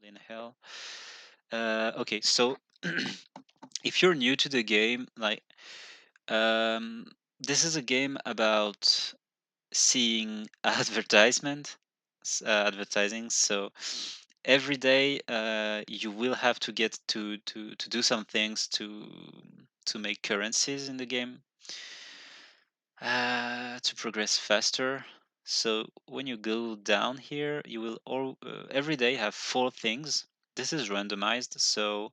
in hell. Okay, so if you're new to the game, like um, this is a game about seeing advertising. So every day you will have to get to do some things to make currencies in the game to progress faster. So when you go down here, you will every day have 4 things. This is randomized, so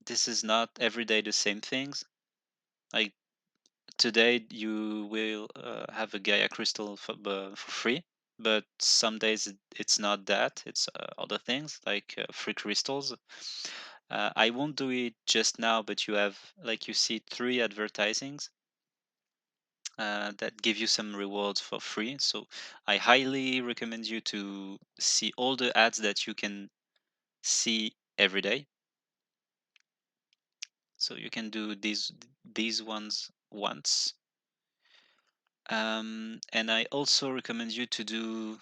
this is not every day the same things. Like today, you will have a Gaia crystal for free, but some days it's not that. It's other things like free crystals. I won't do it just now, but you see 3 advertisings that give you some rewards for free. So I highly recommend you to see all the ads that you can see every day. So you can do these ones once. And I also recommend you to do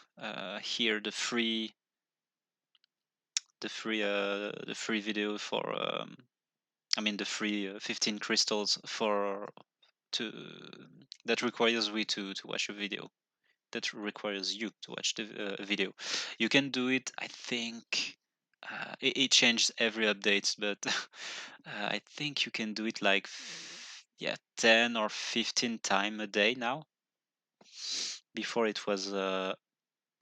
here the free video for I mean the free 15 crystals for to that requires we to watch a video, that requires you to watch the video. You can do it, I think. It changed every update, but I think you can do it like yeah, 10 or 15 time a day now. Before it was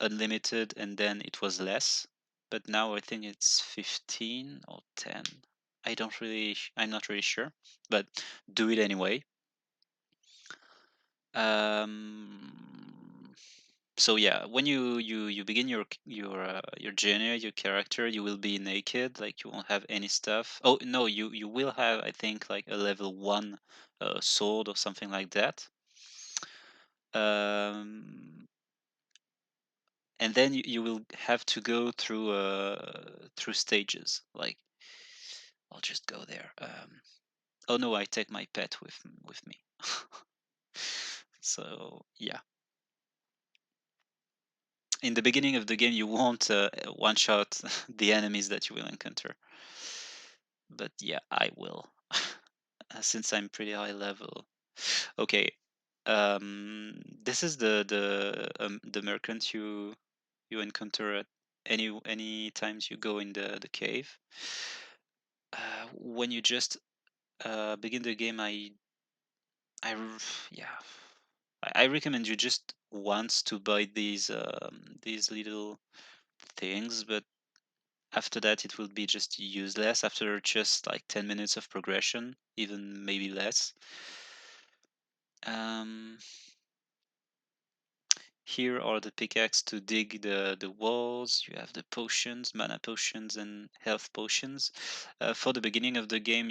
unlimited and then it was less, but now I think it's 15 or 10. I'm not really sure, but do it anyway. um so yeah, when you begin your journey, your character, you will be naked, like you won't have any stuff. Oh no, you will have, I think, like a level 1 sword or something like that. um and then you will have to go through stages. Like I'll just go there. Oh no, I take my pet with me. So yeah, in the beginning of the game you won't one shot the enemies that you will encounter, but yeah, I will. Since I'm pretty high level. Okay, this is the merchant you encounter at any times you go in the cave. When you just begin the game, yeah, I recommend you just once to buy these little things, but after that it will be just useless after just like 10 minutes of progression, even maybe less. Um, Here are the pickaxe to dig the walls. You have the potions, mana potions, and health potions. For the beginning of the game,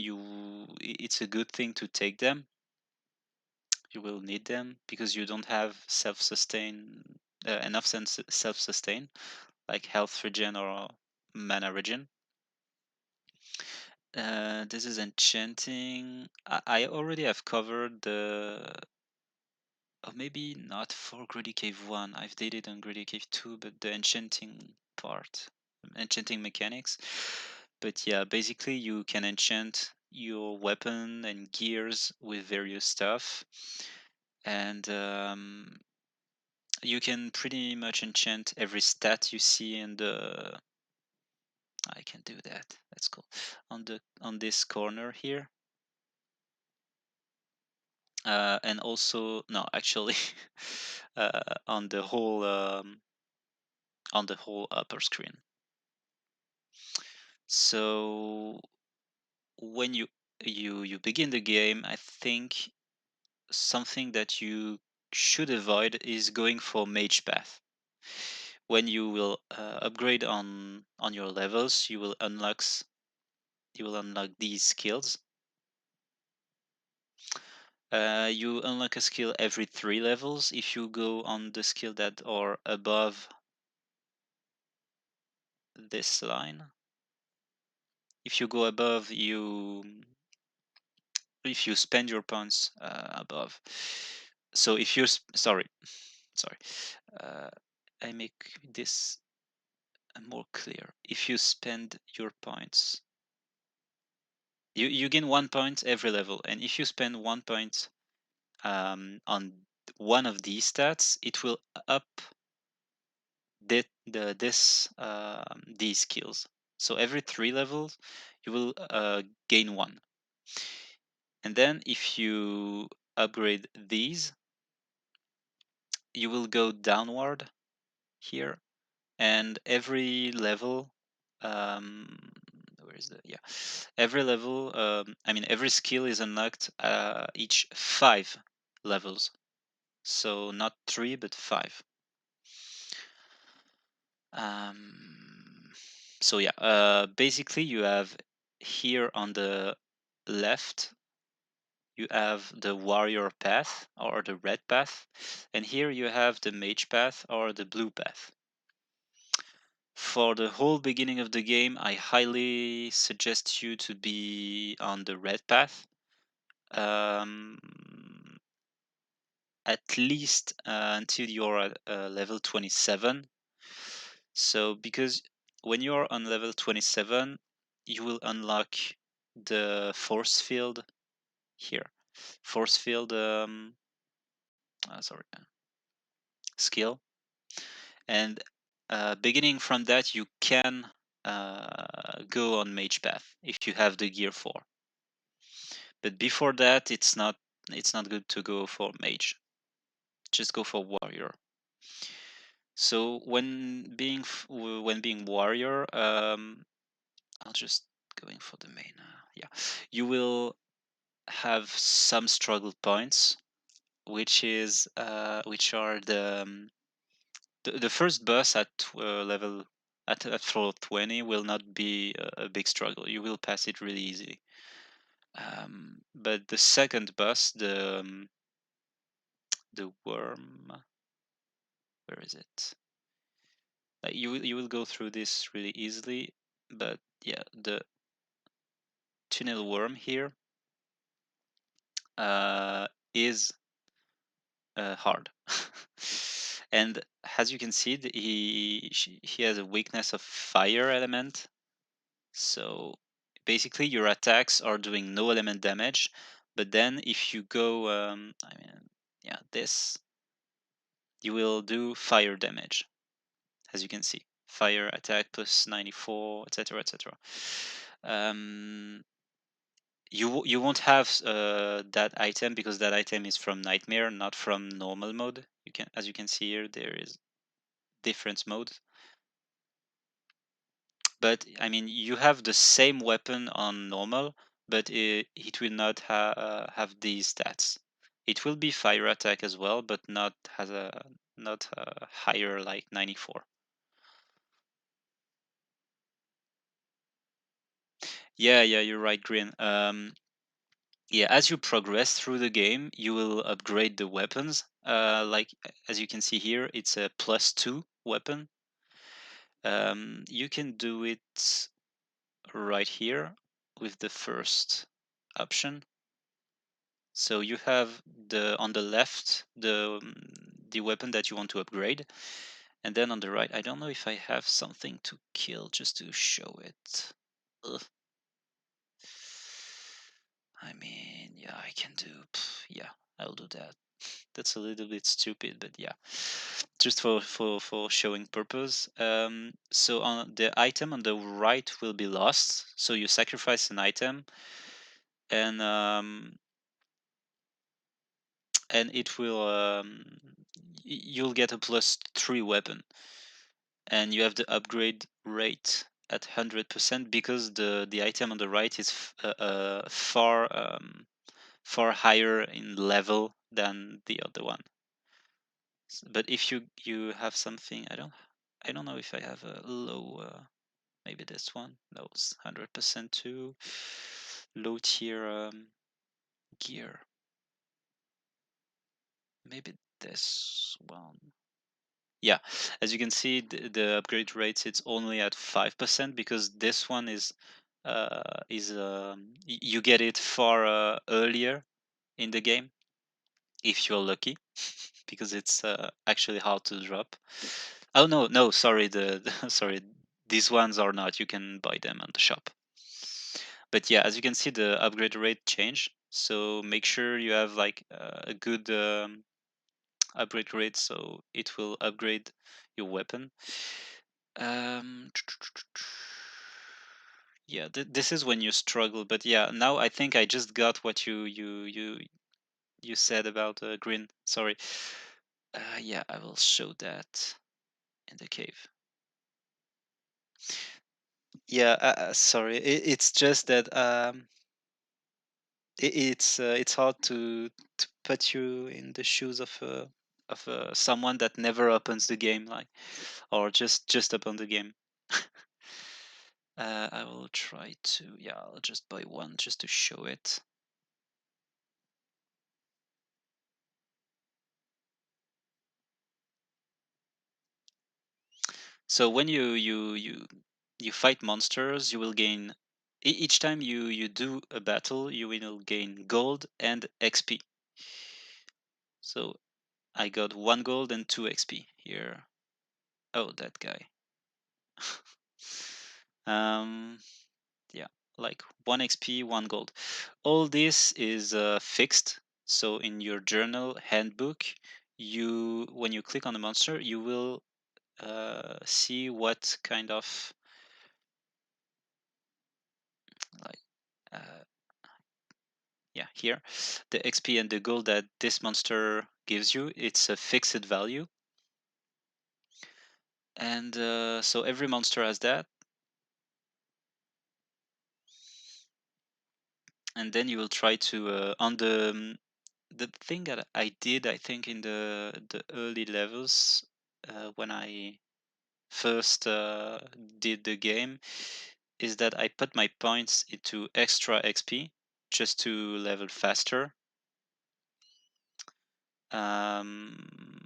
it's a good thing to take them. You will need them because you don't have enough self-sustain, like health regen or mana regen. This is enchanting. I already have covered or maybe not for Greedy Cave 1. I've did it on Greedy Cave 2, but the enchanting part, enchanting mechanics. But yeah, basically you can enchant your weapon and gears with various stuff. And you can pretty much enchant every stat you see in the... I can do that. That's cool. On this corner here. And also, no, actually, on the whole upper screen. So when you begin the game, I think something that you should avoid is going for mage path. When you will upgrade on your levels, you will unlock these skills. You unlock a skill every 3 levels. If you go on the skill that are above this line, if you go above, if you spend your points above. So if you're sorry, uh, I make this more clear. If you spend your points, you gain 1 point every level, and if you spend 1 point on one of these stats, it will up these skills. So every 3 levels, you will gain 1. And then if you upgrade these, you will go downward here, and every level, where is the, yeah, every level, I mean, every skill is unlocked each 5 levels. So not 3, but 5. So yeah, basically you have here on the left, you have the warrior path or the red path, and here you have the mage path or the blue path. For the whole beginning of the game, I highly suggest you to be on the red path, um, at least until you're at level 27. So because when you're on level 27, you will unlock the force field here. Force field, sorry, skill. And beginning from that, you can go on mage path if you have the gear for. But before that, it's not good to go for mage. Just go for warrior. So when being warrior, I'll just going for the main. Yeah, you will have some struggle points, which are the first boss at level at floor 20 will not be a big struggle. You will pass it really easily. But the second boss, the worm, where is it? Like you will go through this really easily, but yeah, the tunnel worm here is hard. And as you can see, he has a weakness of fire element. So basically, your attacks are doing no element damage. But then, if you go, I mean, yeah, this, you will do fire damage. As you can see, fire attack plus 94, etc., etc. You won't have that item because that item is from Nightmare, not from normal mode. As you can see here, there is different modes. But I mean, you have the same weapon on normal, but it will not have these stats. It will be fire attack as well, but not higher like 94. Yeah, you're right, Green. Yeah, as you progress through the game, you will upgrade the weapons. Like as you can see here, it's a +2 weapon. You can do it right here with the first option. So you have on the left the weapon that you want to upgrade, and then on the right, I don't know if I have something to kill just to show it. Ugh. I mean, yeah, I can do. Yeah, I'll do that. That's a little bit stupid, but yeah, just for showing purpose. So on the item on the right will be lost. So you sacrifice an item, and it will you'll get a +3 weapon, and you have the upgrade rate at 100% because the item on the right is far higher in level than the other one. But if you have something, I don't know if I have a low, maybe this one. No, it's 100% too low tier gear. Maybe this one. Yeah, as you can see, the upgrade rates it's only at 5% because this one you get it far earlier in the game if you're lucky, because it's actually hard to drop. Oh no, sorry, sorry, these ones are not. You can buy them on the shop. But yeah, as you can see, the upgrade rate changed. So make sure you have like a good upgrade rate, so it will upgrade your weapon. Um, yeah, this is when you struggle. But yeah, now I think I just got what you said about green. Sorry. Yeah, I will show that in the cave. Yeah, sorry. It's just that it's hard to put you in the shoes of someone that never opens the game, like, or just open the game. I will try to, yeah, I'll just buy one just to show it. So when you fight monsters, you will gain each time you do a battle, you will gain gold and XP. So I got 1 gold and 2 XP here. Oh, that guy. um, yeah, like 1 XP, 1 gold. All this is fixed. So in your journal handbook, when you click on the monster, you will see what kind of like yeah, here the XP and the gold that this monster gives you, it's a fixed value. And so every monster has that. And then you will try to on the thing that I did, I think in the early levels when I first did the game, is that I put my points into extra XP just to level faster. And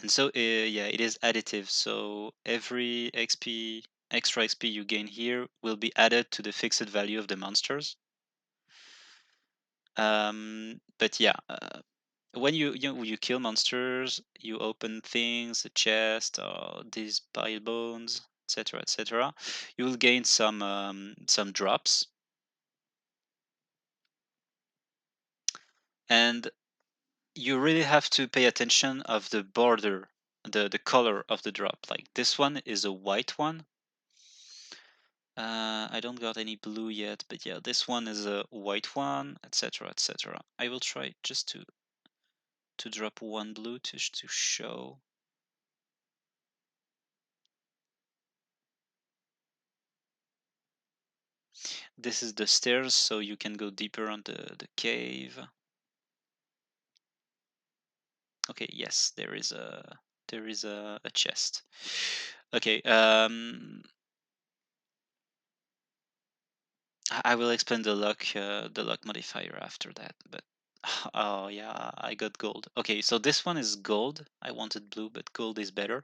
so yeah, it is additive. So every extra XP you gain here will be added to the fixed value of the monsters. But yeah, when you kill monsters, you open things, a chest, or these bile bones, etc., etc. You will gain some drops, and you really have to pay attention of the border, the color of the drop. Like this one is a white one. I don't got any blue yet, but yeah, this one is a white one, etc., etc. I will try just to drop one blue to show. This is the stairs, so you can go deeper on the cave. Okay, yes, there is a chest. Okay, I will explain the luck modifier after that. But oh yeah, I got gold. Okay, so this one is gold. I wanted blue, but gold is better.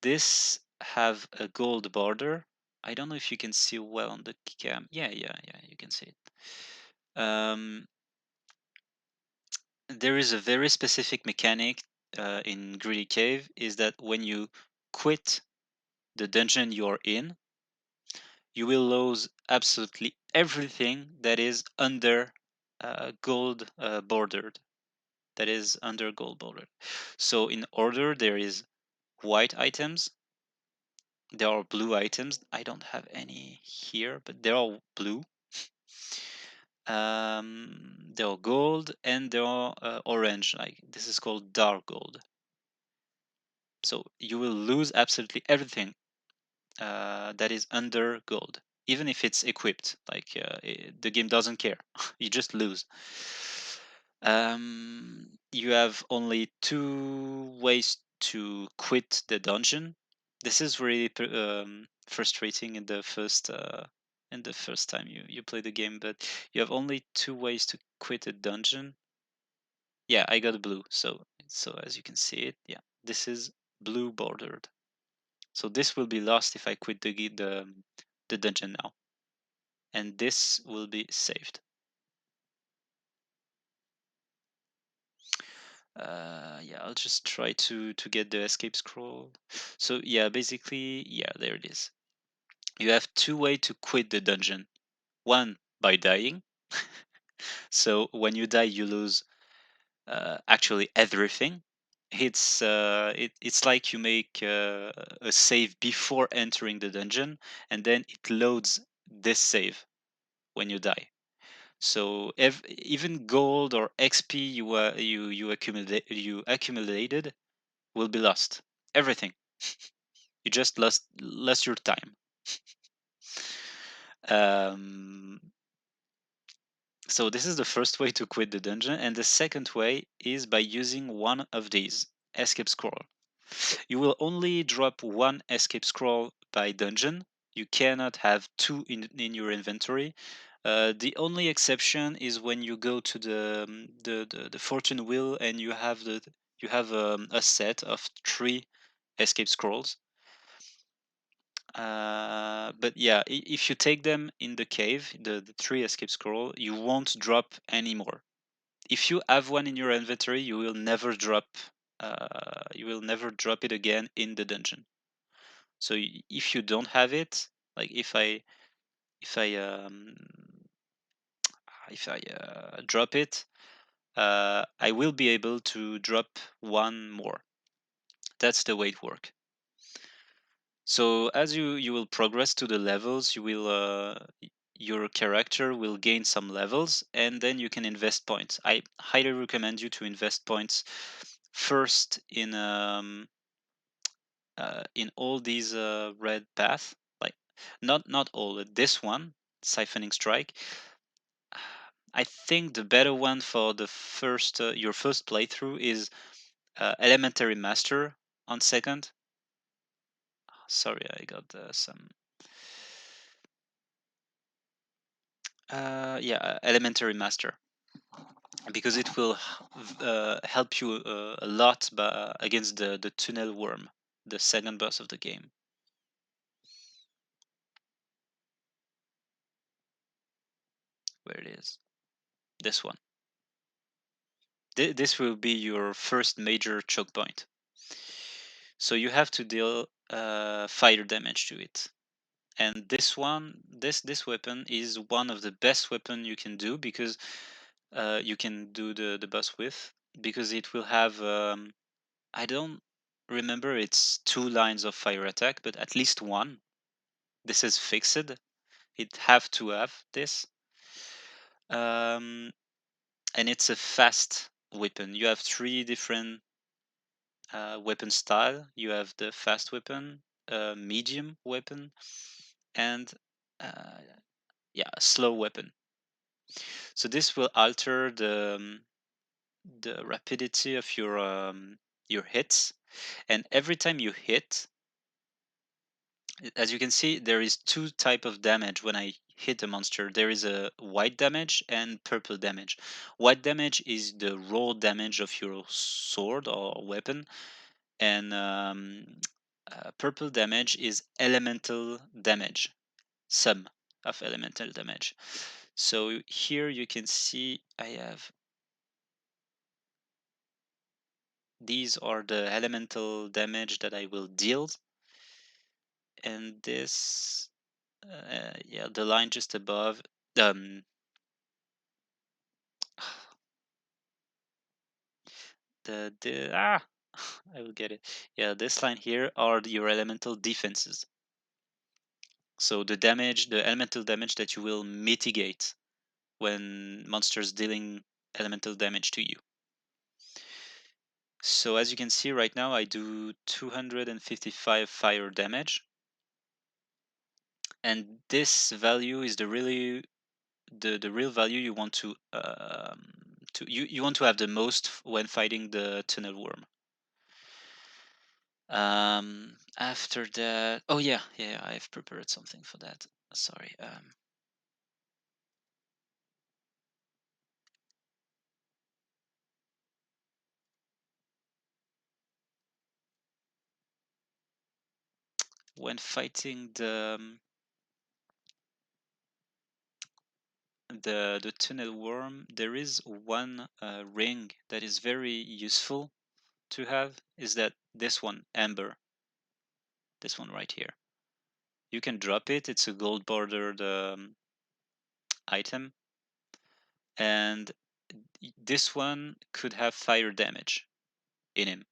This have a gold border. I don't know if you can see well on the cam. Yeah, you can see it. There is a very specific mechanic in Greedy Cave, is that when you quit the dungeon you're in, you will lose absolutely everything that is under gold bordered. That is under gold bordered. So in order, there is white items, there are blue items. I don't have any here, but they're all blue. There are gold and there are orange. Like this is called dark gold. So you will lose absolutely everything that is under gold, even if it's equipped. Like the game doesn't care. You just lose. You have only 2 ways to quit the dungeon. This is really frustrating in the first time you play the game, but you have only 2 ways to quit a dungeon. Yeah, I got blue, so as you can see it, yeah, this is blue bordered. So this will be lost if I quit the dungeon now, and this will be saved. Yeah, I'll just try to get the escape scroll. So yeah, basically, yeah, there it is. You have two ways to quit the dungeon. One, by dying. So when you die, you lose actually everything. It's like you make a save before entering the dungeon, and then it loads this save when you die. So even gold or XP you accumulated will be lost. Everything. You just lost your time. Um, so this is the first way to quit the dungeon, and the second way is by using one of these escape scroll. You will only drop one escape scroll by dungeon. You cannot have two in your inventory. The only exception is when you go to the fortune wheel and you have a set of three escape scrolls. But yeah, if you take them in the cave, the three escape scroll, you won't drop anymore. If you have one in your inventory, you will never drop. You will never drop it again in the dungeon. So if you don't have it, like if I if I drop it, I will be able to drop one more. That's the way it works. So as you will progress to the levels, your character will gain some levels, and then you can invest points. I highly recommend you to invest points first in all these red path, like not all, this one, siphoning strike. I think the better one for the first your first playthrough is elementary master on second. Sorry, I got some yeah, elementary master, because it will help you a lot against the tunnel worm, the second boss of the game. Where it is, this one. This will be your first major choke point. So you have to deal fire damage to it. And this weapon is one of the best weapon you can do, because you can do the boss with, because it will have I don't remember, it's two lines of fire attack, but at least one. This is fixed. It have to have this. Um, and it's a fast weapon. You have three different weapon style. You have the fast weapon, medium weapon, and uh, yeah, a slow weapon. So this will alter the rapidity of your hits, and every time you hit, as you can see, there is two type of damage when I hit a monster. There is a white damage and purple damage. White damage is the raw damage of your sword or weapon, and purple damage is elemental damage, sum of elemental damage. So here you can see I have, these are the elemental damage that I will deal, and this yeah, the line just above, um the I will get it. Yeah, this line here are your elemental defenses. So the elemental damage that you will mitigate when monsters dealing elemental damage to you. So as you can see right now, I do 255 fire damage, and this value is the real value you want you want to have the most when fighting the tunnel worm. After that, oh yeah, yeah, I've prepared something for that. Sorry. When fighting the tunnel worm, there is one ring that is very useful to have. Is that this one, amber? This one right here. You can drop it. It's a gold bordered item, and this one could have fire damage in him.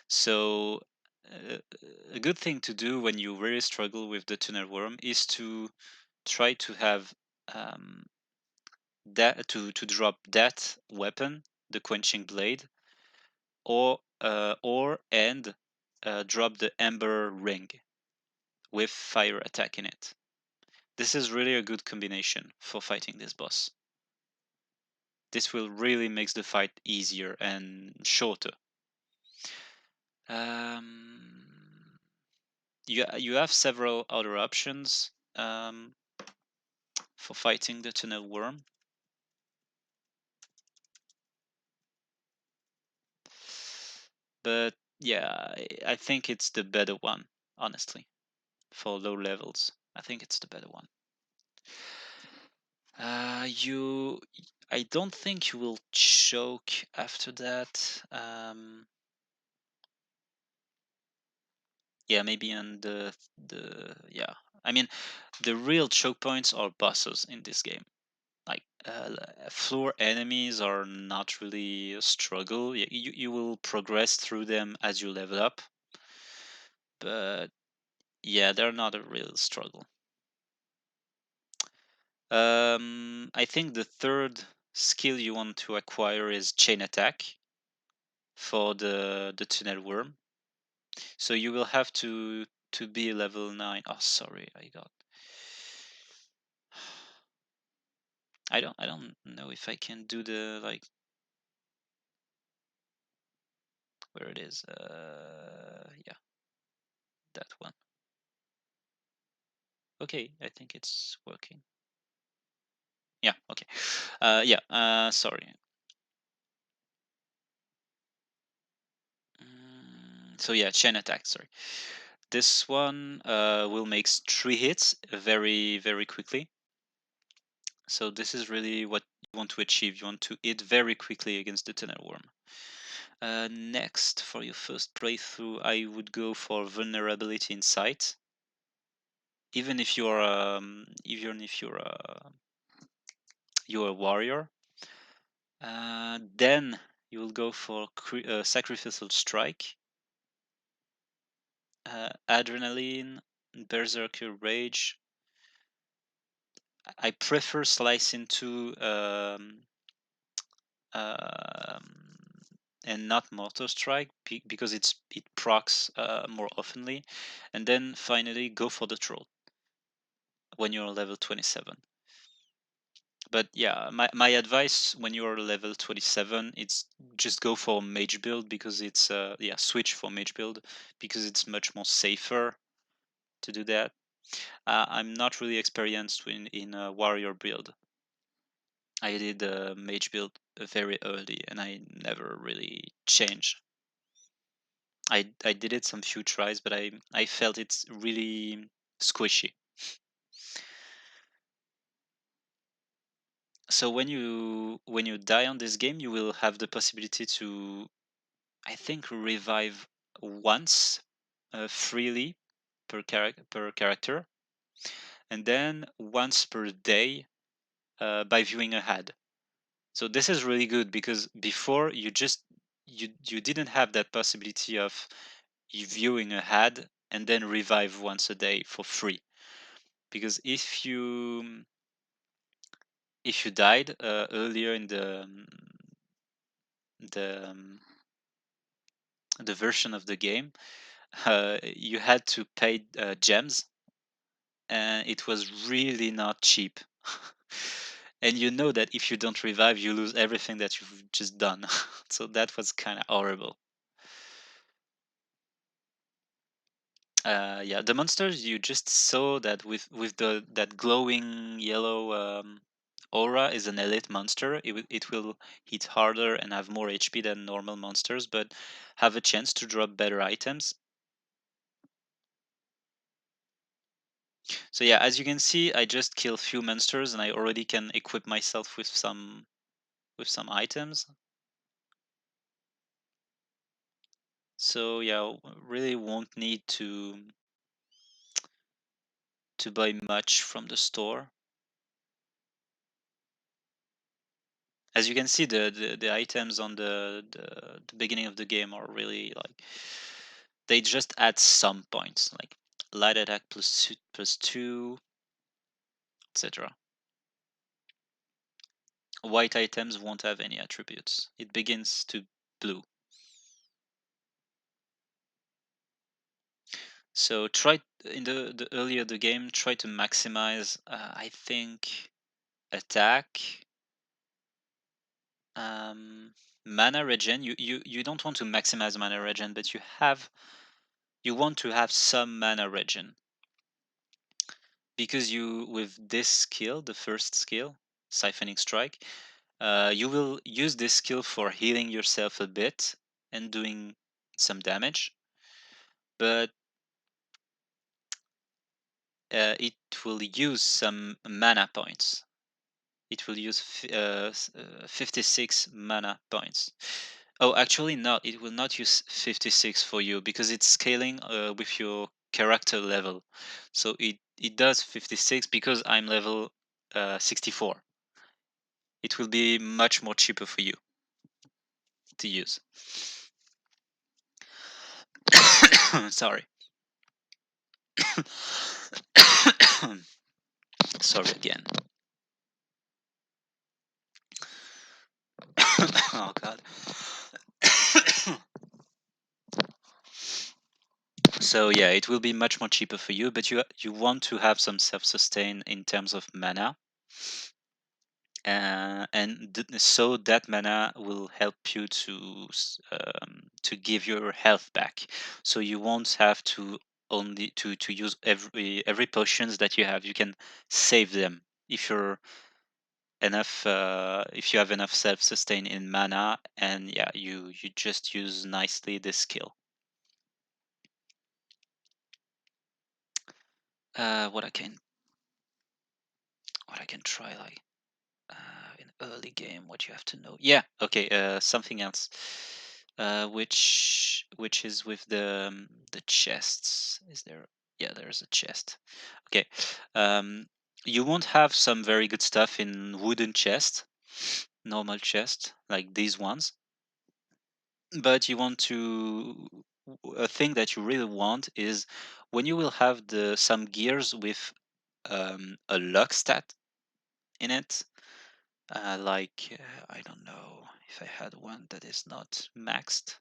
So uh, a good thing to do when you really struggle with the tunnel worm is to try to have that to drop that weapon, the quenching blade, or drop the ember ring with fire attack in it. This is really a good combination for fighting this boss. This will really makes the fight easier and shorter. You have several other options for fighting the tunnel worm. But yeah, I think it's the better one, honestly. For low levels, I think it's the better one. You, I don't think you will choke after that. Yeah, maybe on yeah. I mean, the real choke points are bosses in this game. Like floor enemies are not really a struggle. You will progress through them as you level up, but yeah, they're not a real struggle. I think the third skill you want to acquire is chain attack for the tunnel worm. So you will have to be level 9. Oh, sorry, I don't know if I can do the like where it is. Yeah, that one. Okay, I think it's working. Yeah, okay. Yeah, sorry. So yeah, chain attack, sorry. This one will make 3 hits very, very quickly. So this is really what you want to achieve. You want to hit very quickly against the tunnel worm. Next, for your first playthrough, I would go for vulnerability in sight. Even if you're a warrior, then you will go for sacrificial strike, adrenaline, berserker rage. I prefer slice into um, and not mortar strike because it procs more oftenly, and then finally go for the troll when you're level 27. But yeah, my advice when you're level 27, it's just go for mage build because it's yeah, switch for mage build because it's much more safer to do that. I'm not really experienced in a warrior build. I did a mage build very early and I never really changed. I did it some few tries, but I felt it's really squishy. So when you die on this game, you will have the possibility to, I think, revive once freely per character, and then once per day by viewing ahead. So this is really good because before you didn't have that possibility of you viewing ahead and then revive once a day for free. Because if you died earlier in the um, the version of the game, you had to pay gems, and it was really not cheap. And you know that if you don't revive, you lose everything that you've just done. So that was kind of horrible. Yeah, the monsters you just saw that with the that glowing yellow aura is an elite monster. It will hit harder and have more HP than normal monsters, but have a chance to drop better items. So yeah, as you can see, I just kill few monsters and I already can equip myself with some items. So yeah, really won't need to buy much from the store. As you can see, the items on the beginning of the game are really like, they just add some points, like light attack plus two, etc. White items won't have any attributes. It begins to blue. So try in the earlier the game, try to maximize. I think attack, um, mana regen. You don't want to maximize mana regen, but you want to have some mana regen, because you, with this skill, the first skill, siphoning strike, you will use this skill for healing yourself a bit and doing some damage, but it will use some mana points. It will use 56 mana points. Oh, actually, no, it will not use 56 for you because it's scaling with your character level. So it does 56 because I'm level 64. It will be much more cheaper for you to use. Sorry. Sorry again. Oh god. So yeah, it will be much more cheaper for you, but you want to have some self-sustain in terms of mana, and so that mana will help you to give your health back. So you won't have to only to use every potions that you have. You can save them if you're enough, if you have enough self-sustain in mana, and yeah, you just use nicely this skill. What I can try, like, in early game, what you have to know. Yeah, okay. Something else, which is with the chests. Is there? Yeah, there's a chest. Okay. Um, you won't have some very good stuff in wooden chest, normal chest like these ones, but you want to. A thing that you really want is when you will have some gears with a luck stat in it. Like, I don't know if I had one that is not maxed.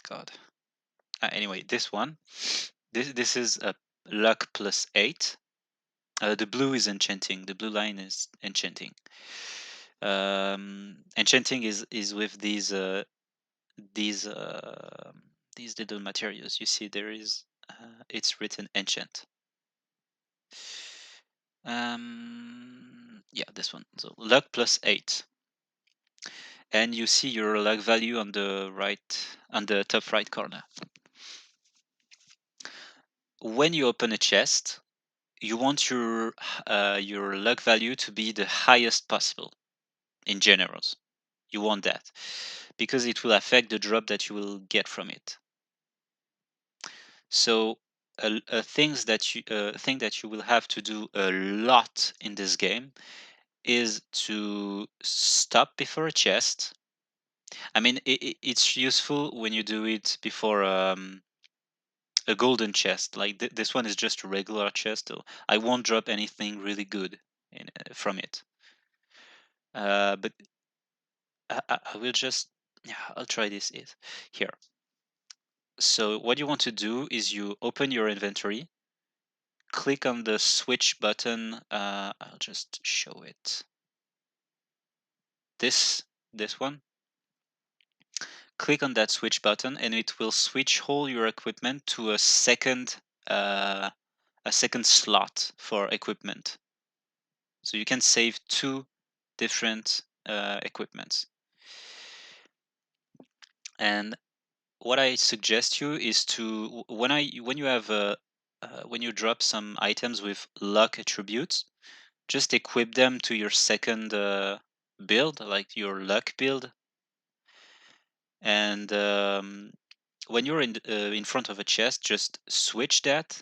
God. Anyway, this one. This is a luck plus 8. The blue is enchanting. The blue line is enchanting. Enchanting is with these uh, these little materials. You see, there is it's written enchant. Yeah, this one. So luck plus 8. And you see your luck value on the right, on the top right corner. When you open a chest, you want your luck value to be the highest possible in generals. You want that because it will affect the drop that you will get from it. So a thing that you will have to do a lot in this game is to stop before a chest. I mean, it's useful when you do it before a golden chest. Like this one is just a regular chest. So I won't drop anything really good from it. But I will just, yeah, I'll try this is here. So what you want to do is you open your inventory, click on the switch button. I'll just show it. This one. Click on that switch button, and it will switch all your equipment to uh, a second slot for equipment. So you can save two different equipment. And what I suggest you is to when you have when you drop some items with luck attributes, just equip them to your second build, like your luck build. And when you're in front of a chest, just switch that,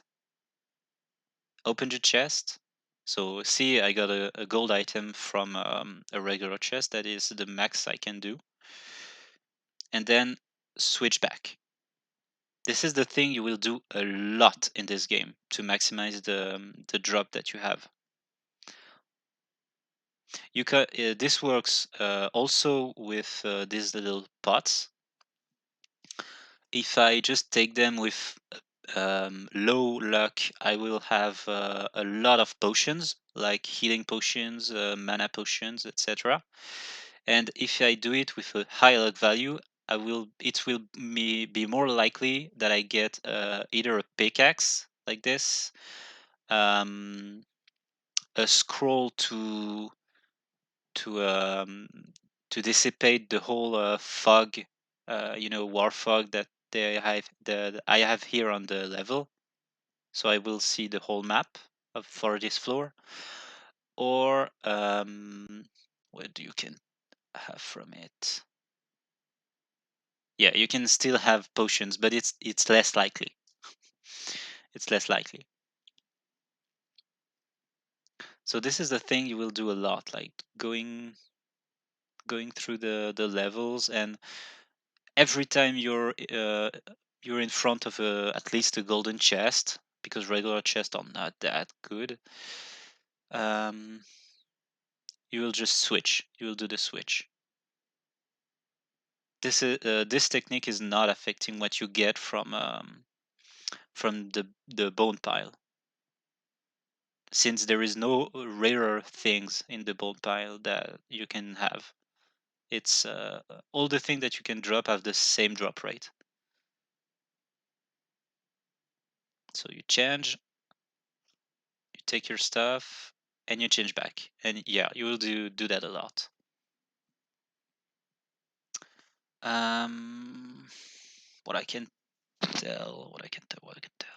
open the chest. So see, I got a gold item from a regular chest. That is the max I can do. And then switch back. This is the thing you will do a lot in this game to maximize the drop that you have. This works also with these little pots. If I just take them with low luck, I will have a lot of potions, like healing potions, mana potions, etc. And if I do it with a high luck value, it will be more likely that I get either a pickaxe like this, um, a scroll to um, to dissipate the whole fog, war fog that I have here on the level, so I will see the whole map for this floor. Or what you can have from it? Yeah, you can still have potions, but it's less likely. It's less likely. So this is the thing you will do a lot, like going through the levels, and every time you're in front of at least a golden chest, because regular chests are not that good. Um, you will just switch. You will do the switch. This technique is not affecting what you get from the bone pile, since there is no rarer things in the bone pile that you can have. It's all the things that you can drop have the same drop rate. So you change, you take your stuff, and you change back, and yeah, you will do that a lot. Um, what I can tell, what I can tell, what I can tell.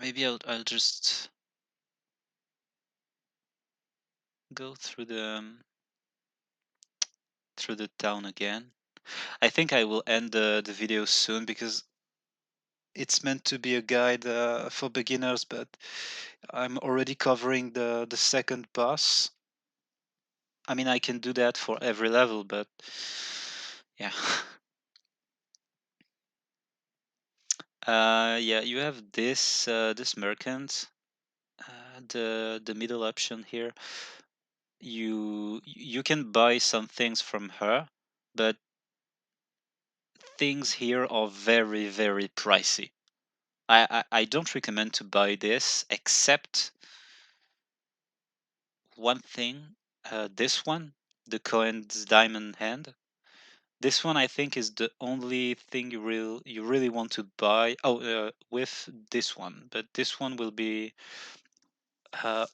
Maybe I'll just go through the town again. I think I will end the video soon, because it's meant to be a guide for beginners, but I'm already covering the second boss. I mean, I can do that for every level, but yeah. Yeah, you have this merchant, the middle option here. You can buy some things from her, but things here are very, very pricey. I don't recommend to buy this, except one thing. This one, the Cohen's diamond hand. This one I think is the only thing you really want to buy. Oh, with this one, but this one will be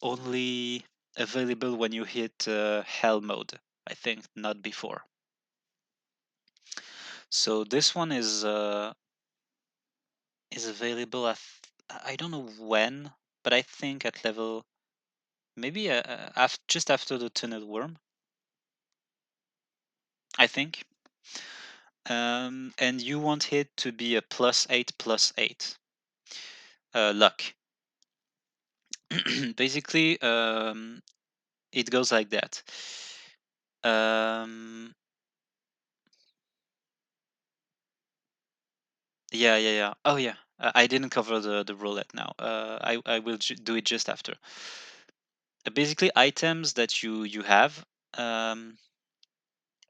only available when you hit hell mode. I think not before. So this one is available at, I don't know when, but I think at level maybe just after the tunnel worm, I think. And you want it to be a +8/+8 luck. Basically, it goes like that. Um, yeah. Oh yeah, I didn't cover the roulette now. I will do it just after. Basically, items that you have. Um,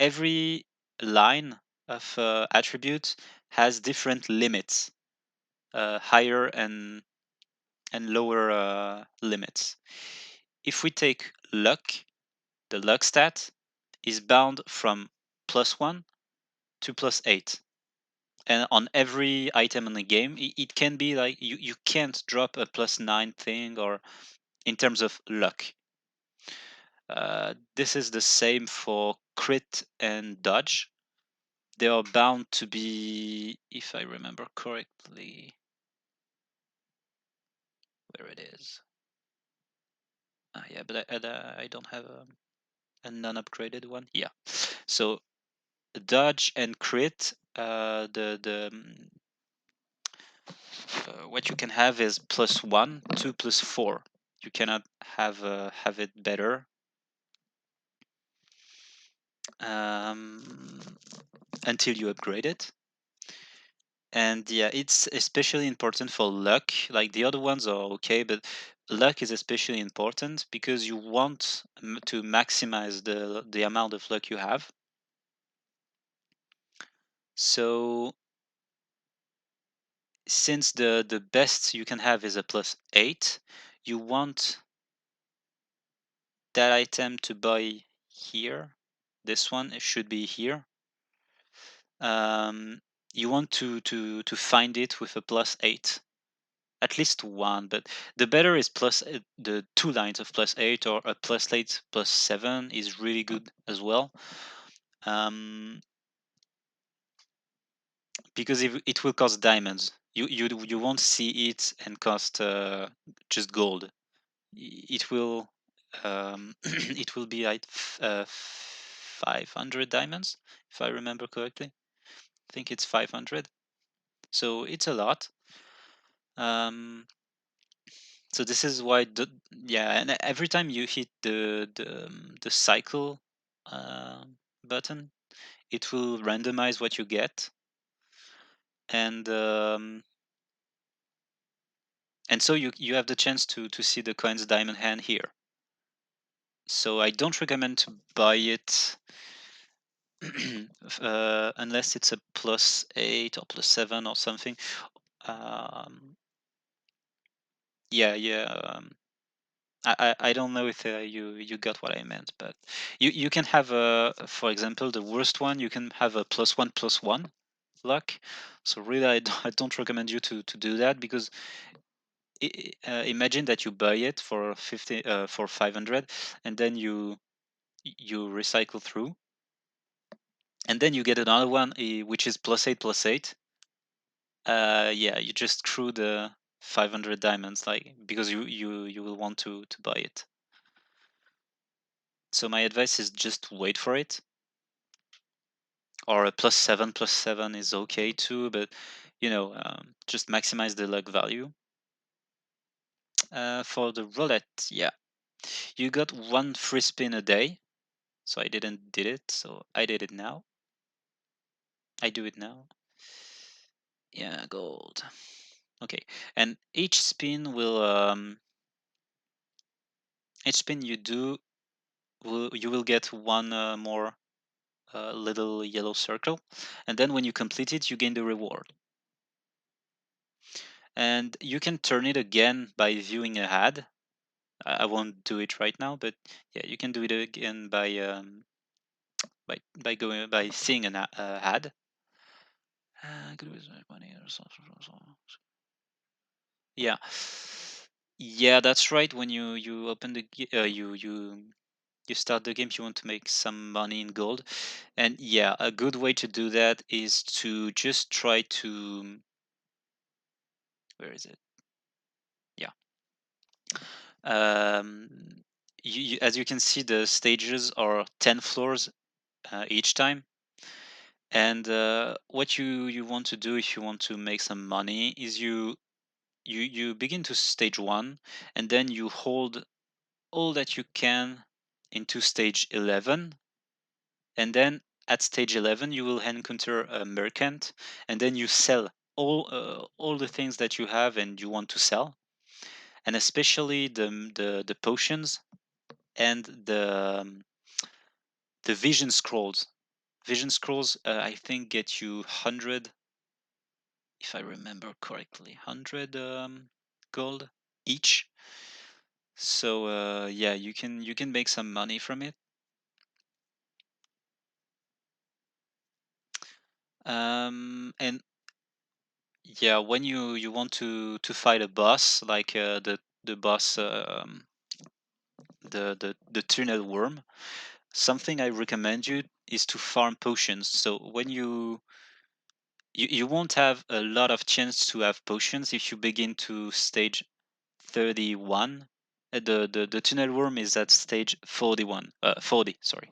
every line of attributes has different limits, higher and lower limits. If we take luck, the luck stat is bound from +1 to +8. And on every item in the game, it can be like you can't drop a +9 thing, or in terms of luck. This is the same for crit and dodge. They are bound to be, if I remember correctly, where it is. Yeah, but I don't have a non-upgraded one. Yeah, so dodge and crit. What you can have is +1, 2, +4. You cannot have it better um, until you upgrade it. And yeah, it's especially important for luck. Like the other ones are okay, but luck is especially important because you want to maximize the amount of luck you have. So since the best you can have is a +8, you want that item to buy here. This one, it should be here. Um, you want to find it with a +8, at least one, but the better is the 2 lines of +8, or a +8 +7 is really good as well. Um, because it will cost diamonds. You won't see it and cost just gold. It will it will be like 500 diamonds, if I remember correctly. I think it's 500, so it's a lot. Um, so this is why yeah, and every time you hit the cycle uh, button, it will randomize what you get, and so you have the chance to see the coins diamond hand here. So I don't recommend to buy it unless it's a +8 or +7 or something. Um, yeah. I don't know if you got what I meant, but you can have for example, the worst one, you can have a +1/+1 luck. So really, I don't recommend you to do that, because imagine that you buy it for 500, and then you recycle through, and then you get another one which is +8/+8. Yeah, you just screw the 500 diamonds, like, because you will want to buy it. So my advice is just wait for it. Or a +7/+7 is okay too, but just maximize the luck value. For the roulette, yeah, you got one free spin a day. So I didn't did it, so I did it now. I do it now. Yeah, gold. Okay, and each spin you do, you will get one more little yellow circle, and then when you complete it, you gain the reward. And you can turn it again by viewing a ad. I won't do it right now, but yeah, you can do it again by seeing an ad. Yeah, yeah, that's right. When you open you start the game, you want to make some money in gold, and yeah, a good way to do that is to just try to, where is it? Yeah. Um, as you can see, the stages are 10 floors each time. And what you want to do if you want to make some money is you begin to stage 1, and then you hold all that you can into stage 11, and then at stage 11 you will encounter a merchant, and then you sell all the things that you have and you want to sell, and especially the potions and the vision scrolls. Vision scrolls, I think, get you 100, if I remember correctly, 100 gold each. So yeah, you can make some money from it. And yeah, when you want to fight a boss, like the boss the tunnel worm, something I recommend you is to farm potions. So when you won't have a lot of chance to have potions if you begin to stage 31. The tunnel worm is at stage 41. 40, sorry.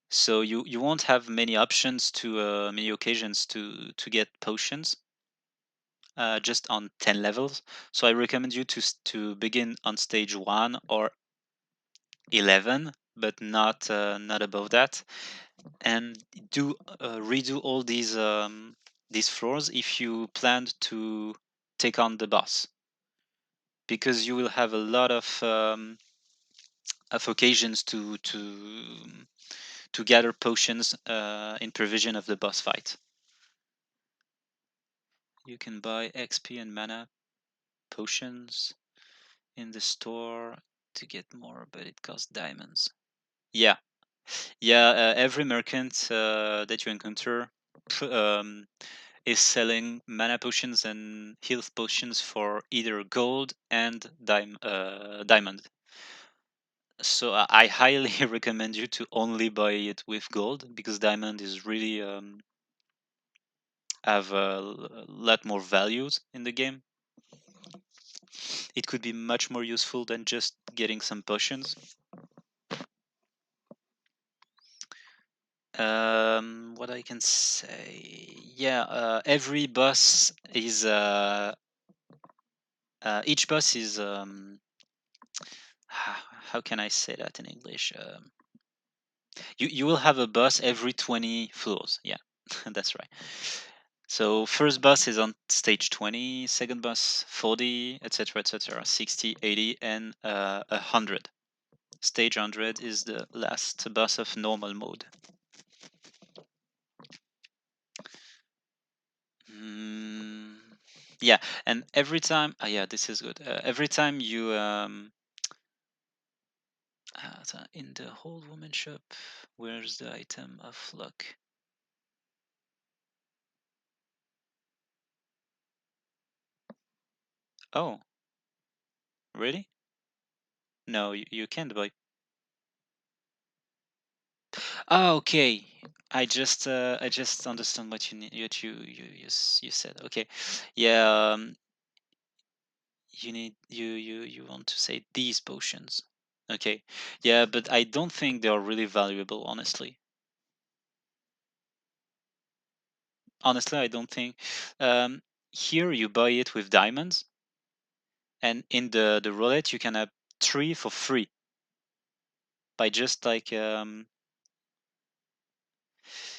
So you won't have many options to many occasions to get potions just on 10 levels. So I recommend you to begin on stage 1 or 11, but not above that, and do redo all these floors if you plan to take on the boss, because you will have a lot of occasions to gather potions in prevision of the boss fight. You can buy XP and mana potions in the store to get more, but it costs diamonds. Yeah, yeah. Every merchant that you encounter is selling mana potions and health potions for either gold and diamond. So I highly recommend you to only buy it with gold, because diamond is really have a lot more values in the game. It could be much more useful than just getting some potions. What I can say, yeah, every boss is each boss is how can I say that in English? You will have a boss every 20 floors. Yeah, that's right. So first boss is on stage 20, second boss 40, etc., etc., 60, 80, and 100. Stage 100 is the last boss of normal mode. Mm, yeah, and every time, yeah, this is good. Every time you in the old woman shop, where's the item of luck? Oh, really? No, you can't buy. Oh, okay. I just understand what you need, what you said. Okay, yeah. You need you want to say these potions. Okay, yeah, but I don't think they are really valuable, honestly. Honestly, I don't think. Here you buy it with diamonds, and in the roulette you can have 3 for free by just like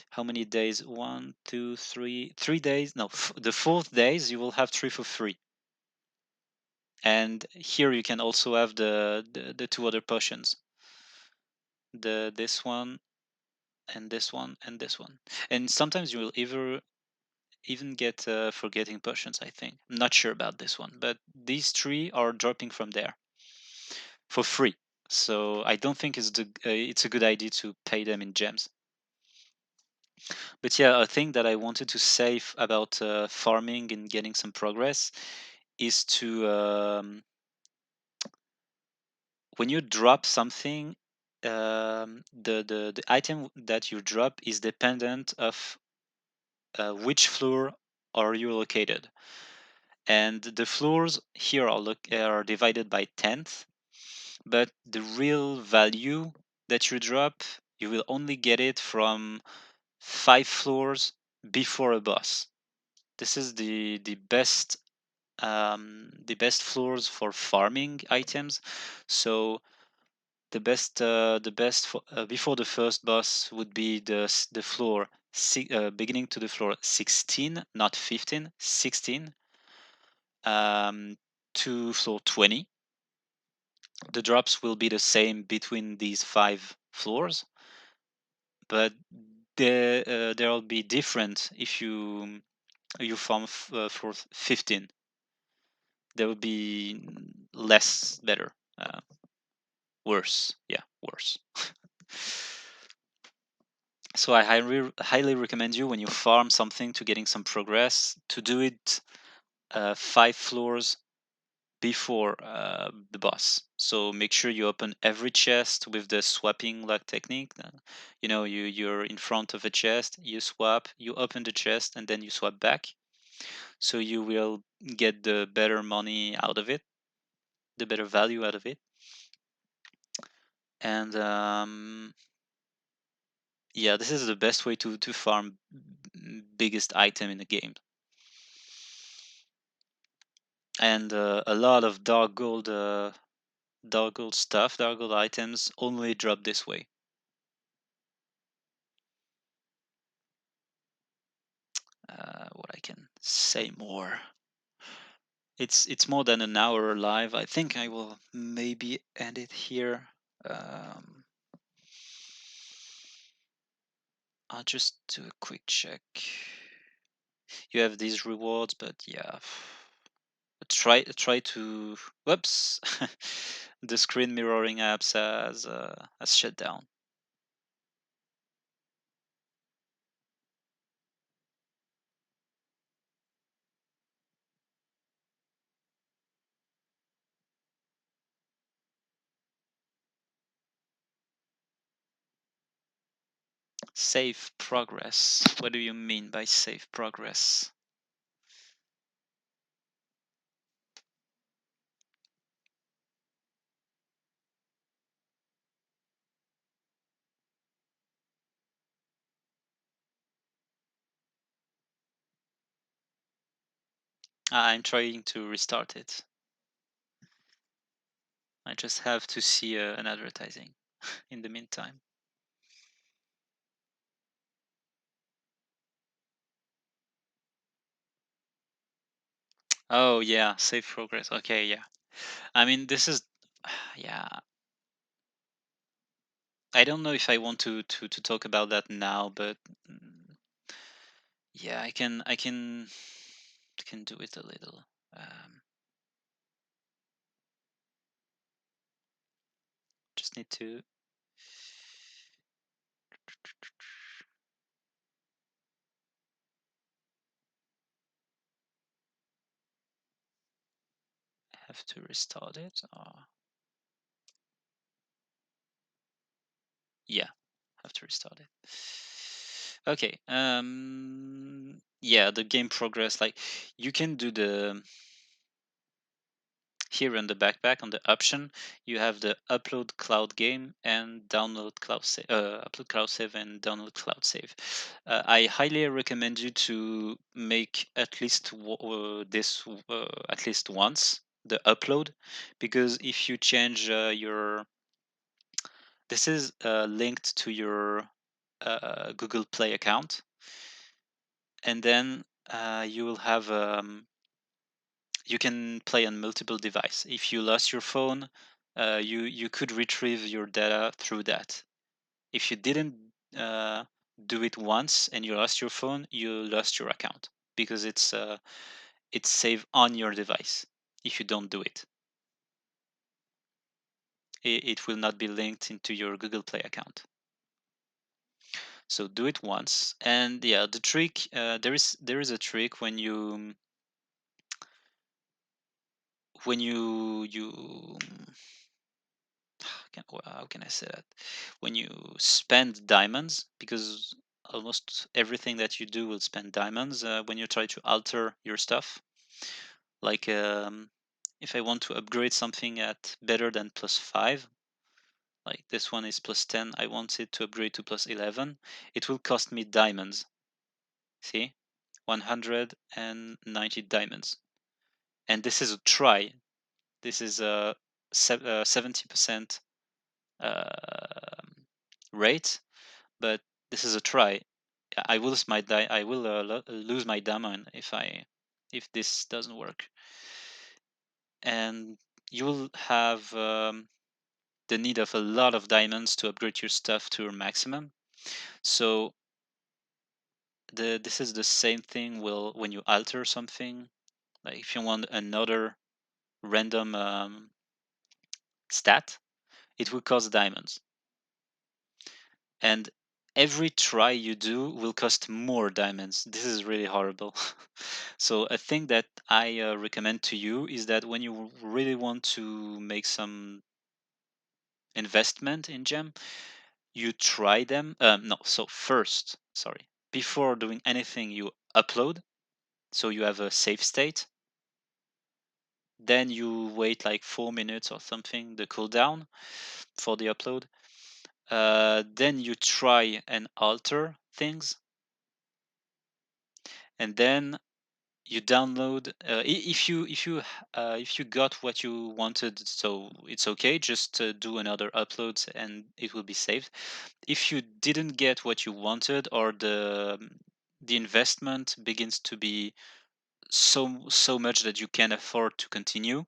how many days? 1, 2, 3 days. No, the fourth days you will have 3 for free. And here you can also have the 2 other potions, this one and this one and this one. And sometimes you will even get forgetting potions, I think. I'm not sure about this one, but these 3 are dropping from there for free. So I don't think it's a good idea to pay them in gems. But yeah, a thing that I wanted to say about farming and getting some progress is to when you drop something, the item that you drop is dependent of which floor are you located, and the floors here are divided by tenth, but the real value that you drop, you will only get it from 5 floors before a boss. This is the best floors for farming items. So the best before the first boss would be the floor beginning to the floor 16, not 15, 16, to floor 20. The drops will be the same between these 5 floors, but they'll be different if you farm floor 15. They will be less better, worse. Yeah, worse. So I highly recommend you, when you farm something to getting some progress, to do it 5 floors before the boss. So make sure you open every chest with the swapping luck technique. You're in front of a chest, you swap, you open the chest, and then you swap back. So you will get the better money out of it, the better value out of it. And yeah, this is the best way to farm biggest item in the game. And a lot of dark gold stuff, dark gold items only drop this way. What I can say more. It's more than an hour live. I think I will maybe end it here. Um, I'll just do a quick check. You have these rewards, but yeah, try to. Whoops, the screen mirroring apps has shut down. Save progress. What do you mean by save progress? I'm trying to restart it. I just have to see an advertising in the meantime. Oh yeah, save progress. Okay, yeah. I mean, this is, yeah. I don't know if I want to talk about that now, but yeah, I can do it a little. Just need to have to restart it. Yeah, have to restart it. Okay. Yeah, the game progress. Like you can do the here in the backpack on the option you have the upload cloud game and download cloud save, upload cloud save and download cloud save. I highly recommend you to make at least this at least once, the upload, because if you change your this is linked to your Google Play account, and then you will have you can play on multiple device. If you lost your phone, you could retrieve your data through that. If you didn't uh, do it once and you lost your phone, you lost your account because it's saved on your device. If you don't do it, it will not be linked into your Google Play account. So do it once, and yeah, the trick there is a trick when you how can I say that? When you spend diamonds, because almost everything that you do will spend diamonds when you try to alter your stuff. Like if I want to upgrade something at better than +5, like this one is +10, I want it to upgrade to +11, it will cost me diamonds. See? 190 diamonds. And this is a try. This is a 70% rate, but this is a try. I will lose I will lose my diamond if this doesn't work, and you will have the need of a lot of diamonds to upgrade your stuff to your maximum. So this is the same thing. Will when you alter something, like if you want another random stat, it will cost diamonds, and every try you do will cost more diamonds. This is really horrible. So a thing that I recommend to you is that when you really want to make some investment in gem, you try them. No, so first, sorry, before doing anything, you upload. So you have a save state. Then you wait like 4 minutes or something, the cooldown for the upload. Then you try and alter things, and then you download. If you got what you wanted, so it's okay. Just do another upload, and it will be saved. If you didn't get what you wanted, or the investment begins to be so much that you can't afford to continue,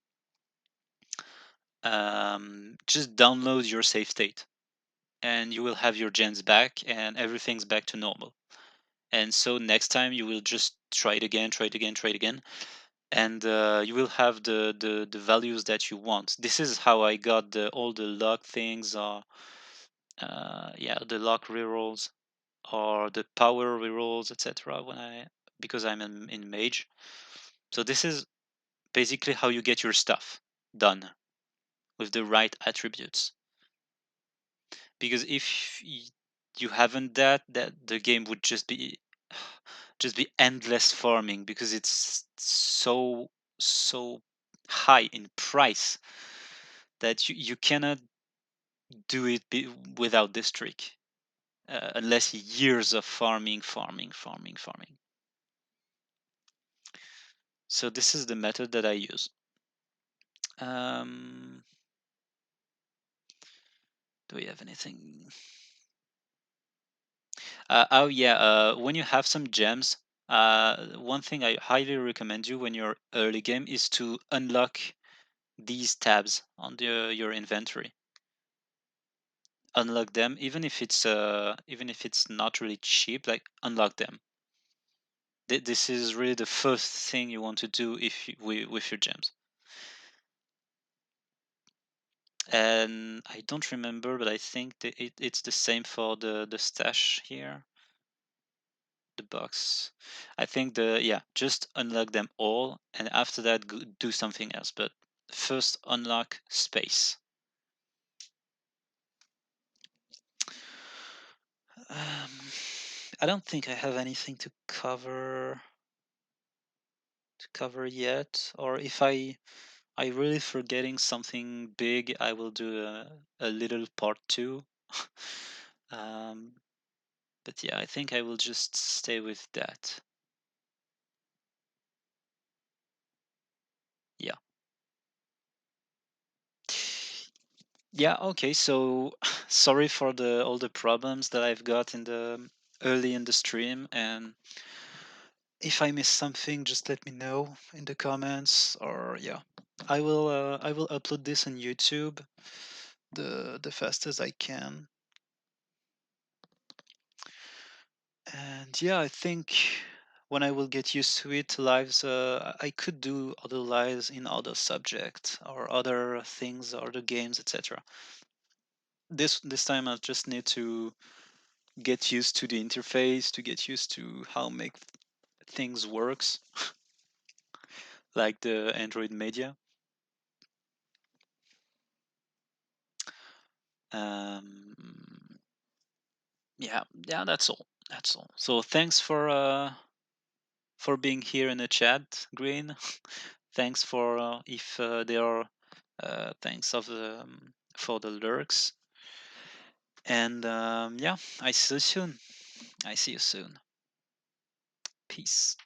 just download your save state, and you will have your gens back, and everything's back to normal. And so next time you will just try it again, try it again, try it again, and you will have the values that you want. This is how I got all the luck things, or yeah, the luck rerolls, or the power rerolls, etc. When I because I'm in mage. So this is basically how you get your stuff done with the right attributes. Because if you haven't that the game would just be endless farming, because it's so high in price that you cannot do it without this trick, unless years of farming. So this is the method that I use. um, do we have anything? Oh yeah, when you have some gems, one thing I highly recommend you when you're early game is to unlock these tabs on your inventory. Unlock them, even if it's not really cheap. Like, unlock them. This is really the first thing you want to do with your gems. And I don't remember, but I think that it's the same for the stash here. The box. I think just unlock them all, and after that do something else. But first, unlock space. Um, I don't think I have anything to cover yet. Or if I really forgetting something big, I will do a little part two. um, but yeah, I think I will just stay with that. Yeah. Yeah, okay. So sorry for the all the problems that I've got in the early in the stream, and if I miss something, just let me know in the comments. Or yeah, I will upload this on YouTube the fastest I can. And yeah, I think when I will get used to it, lives, I could do other lives in other subjects or other things, other games, etc. This time I just need to get used to the interface, to get used to how make things works, like the Android Media. Um, yeah, that's all. That's all. So thanks for being here in the chat, Green. Thanks for if there are thanks for the lurks. And yeah, I see you soon. I see you soon. Peace.